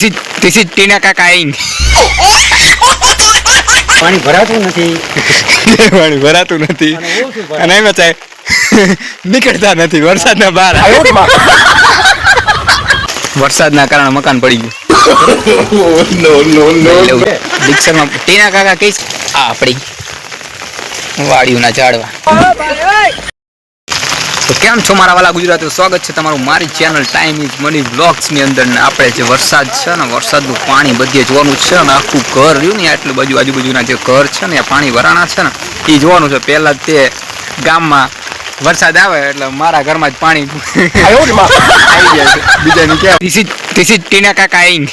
This is Tina Kakaing. પાણી ભરાતું નથી. પાણી ભરાતું નથી અને એમ થાય નીકળતા નથી વરસાદના બહાર વરસાદના કારણે મકાન પડી ગયું. ડિક્શનમાં ટીના કાકા કઈ આપણી વાડીઓના ઝાડવા. તો કેમ છો મારા વાલા ગુજરાતીઓ, સ્વાગત છે તમારું મારી channel time is money vlogs ની અંદર. ને આપણે જે વરસાદ છે ને વરસાદનું પાણી બધે જોવાનું છે ને આખું ઘર રહ્યું ને આટલું બાજુ આજુબાજુના જે ઘર છે ને પાણી વરાણા છે ને એ જોવાનું છે. પહેલાં તે ગામમાં વરસાદ આવે એટલે મારા ઘરમાં જ પાણી આવી જાય છે. બીજાની ક્યાં ધીસ ઇઝ ટીના કાકા આઈંગ.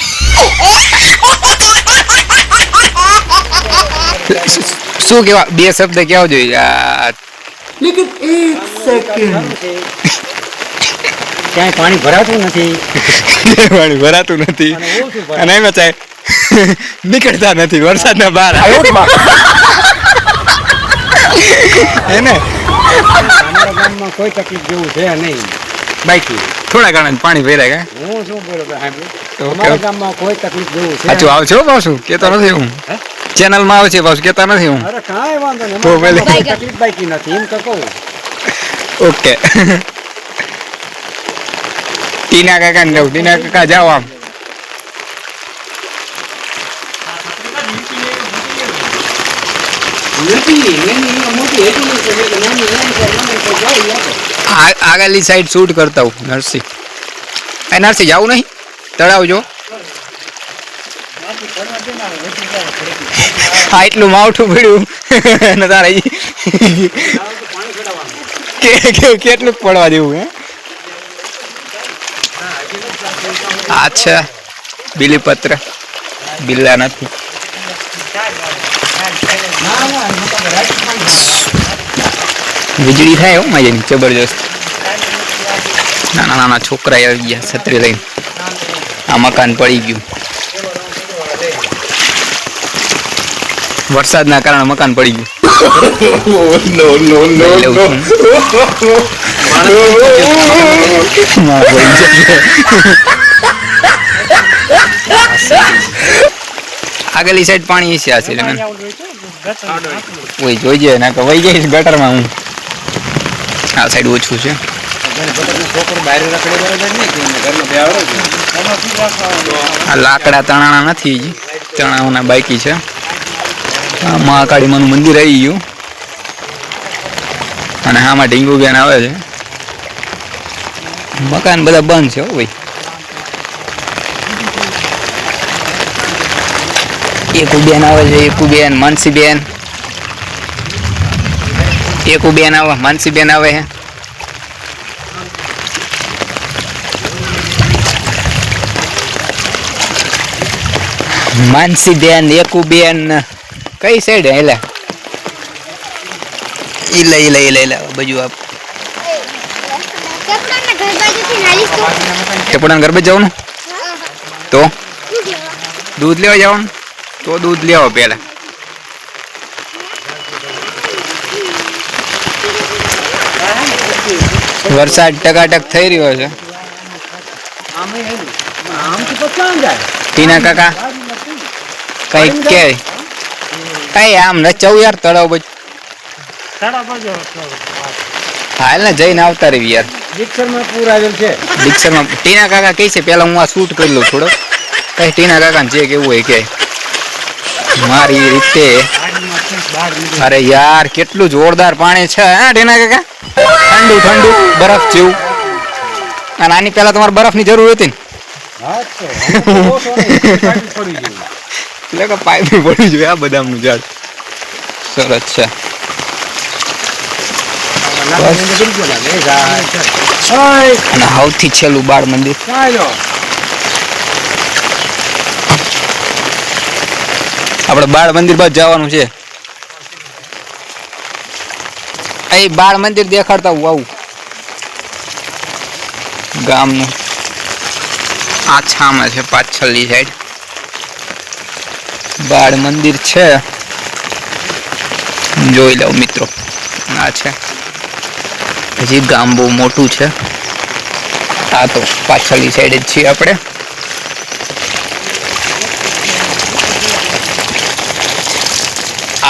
શું કહેવા બે શબ્દ કહેવા જોઈએ. લેકિન એક સેકન્ડ ક્યાંય પાણી ભરાતું નથી. પાણી ભરાતું નથી અને એમ થાય નીકળતા નથી વરસાદના બહાર એને અમારા ગામમાં કોઈ તકલીફ જેવું છે નહીં. બાકી થોડા ઘણા પાણી ભરાય ગયા. હું શું બોલું અમારા ગામમાં કોઈ તકલીફ જેવું છે. સાચું આવશે પાછું કેતો નથી હું ચેનલમાં આવશે પાછું કેતા નથી હું. અરે કાંઈ વાંધો નહીં, અમારા ગામમાં કોઈ તકલીફ બાકી નથી એમ તો કહું. ઓકે ટીના કાકા ને કહું, ટીના કાકા જાઓ આમ. આગળની સાઈડ શૂટ કરતા હું નરસિંહ. નરસિંહ જવું નહીં તળાવ જો. હા એટલું માવઠું પડ્યું ને તારે કેટલું પડવા દેવું હે. અચ્છા બીલીપત્ર બિલ્લા નથી. વીજળી થાય હો મજાની જબરજસ્ત. નાના નાના છોકરા આવી ગયા છત્રી લઈને. આ મકાન પડી ગયું વરસાદના કારણે. મકાન પડી ગયું. આગળની સાઈડ પાણી છે. જોઈ જાય ને વહી જાય ગટરમાં. હું આ સાઈડ ઓછું છે. આ લાકડા તણાણા નથી, તણાવના બાકી છે. મહાકાળી માનું મંદિર આવી ગયું અને આમાં ઢીંગુ બેન આવે છે. મકાન બધા બંધ છે હો ભાઈ. એકુબેન આવે છે, એકુબેન, માનસીબેન, એકુબેન આવે, માનસીબેન આવે છે. માનસીબેન, એકુબેન કઈ સાઈડ હેલા ઈલા ઈલા ઈલા ઈલા બાજુ આપ ટપડાના ઘર બાજુ જવાનું. તો દૂધ લેવા જવાનું તો દૂધ લેવા પહેલા. વરસાદ ટકાટક થઈ રહ્યો છે. ટીના કાકા કઈ કે કઈ આમ નચાવું યાર તળાવ બાજુ. હાલ ને જઈને આવતા રહી યાર. ડિક્શનમાં પૂર આવેલ છે. ડિક્શનમાં ટીના કાકા કઈ છે પેલા હું આ શૂટ કરી લઉં થોડો. કઈ ટીના કાકા ને જે કેવું હોય કે મારી રીતે. અરે યાર કેટલું જોરદાર પાણી છે હા ટીના કાકા. ઠંડુ ઠંડુ બરફ જેવું. અને આની પેલા તમારે બરફની જરૂર હતી ને પાઇપ પડી જોઈએ. આ બદામનું ઝાડ સરસ છે. અને સૌથી છેલ્લું બાળ મંદિર. આપણે બાળ મંદિર બાદ જવાનું છે. અહીં બાળ મંદિર દેખાડતા હું આવું ગામનું. આ છામાં છે પાછળની સાઈડ બાળ મંદિર છે. જોઈ લો મિત્રો. આ છે હજી ગામ બહુ મોટું છે. આ તો પાછળની સાઈડ જ છીએ આપણે.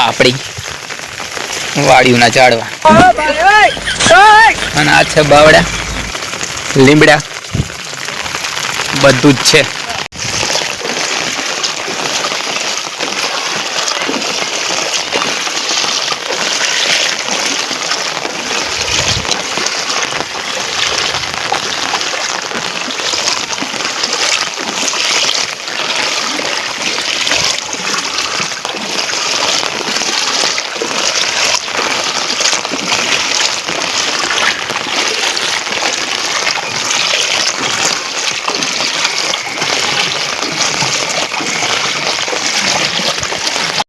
આપણી વાડીઓના ઝાડવા અને આ છે બાવડા લીમડા બધું જ છે